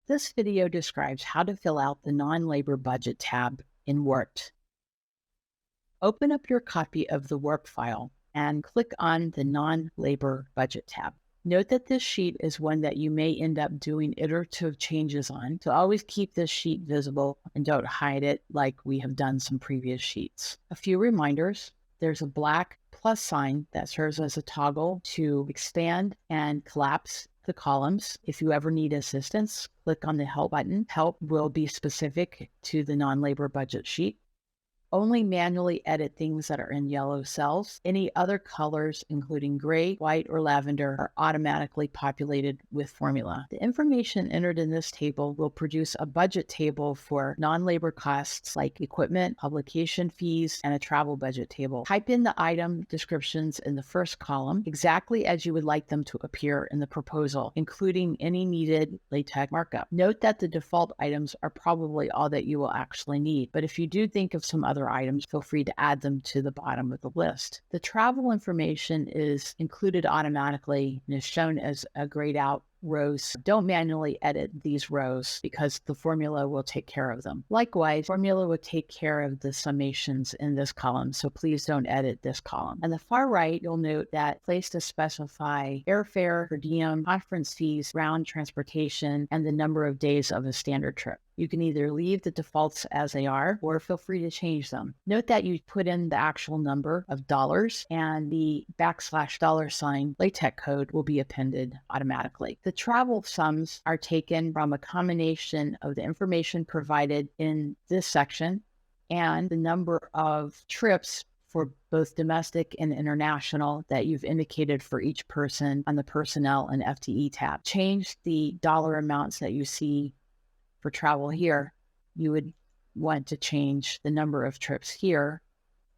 This video describes how to fill out the non-labor budget tab in WorPT. Open up your copy of the work file and click on the non-labor budget tab. Note that this sheet is one that you may end up doing iterative changes on, so always keep this sheet visible and don't hide it like we have done some previous sheets. A few reminders: there's a black plus sign that serves as a toggle to expand and collapse the columns. If you ever need assistance, click on the Help button. Help will be specific to the non-labor budget sheet. Only manually edit things that are in yellow cells. Any other colors, including gray, white, or lavender, are automatically populated with formula. The information entered in this table will produce a budget table for non-labor costs like equipment, publication fees, and a travel budget table. Type in the item descriptions in the first column exactly as you would like them to appear in the proposal, including any needed LaTeX markup. Note that the default items are probably all that you will actually need, but if you do think of some other items, feel free to add them to the bottom of the list. The travel information is included automatically and is shown as a grayed out rows. Don't manually edit these rows because the formula will take care of them. Likewise, formula will take care of the summations in this column, so please don't edit this column. On the far right, you'll note that place to specify airfare, per diem, conference fees, ground transportation, and the number of days of a standard trip. You can either leave the defaults as they are or feel free to change them. Note that you put in the actual number of dollars and the \$ LaTeX code will be appended automatically. The travel sums are taken from a combination of the information provided in this section and the number of trips for both domestic and international that you've indicated for each person on the Personnel and FTE tab. Change the dollar amounts that you see for travel here. You would want to change the number of trips here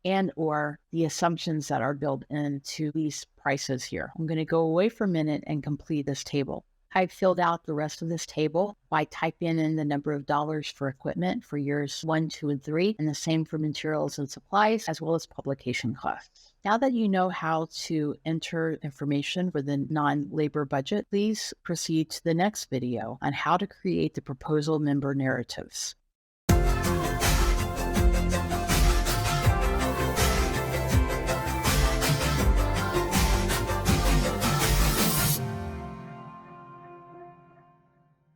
and or the assumptions that are built into these prices here. I'm going to go away for a minute and complete this table. I've filled out the rest of this table by typing in the number of dollars for equipment for years 1, 2, and 3, and the same for materials and supplies, as well as publication costs. Now that you know how to enter information for the non-labor budget, please proceed to the next video on how to create the proposal member narratives.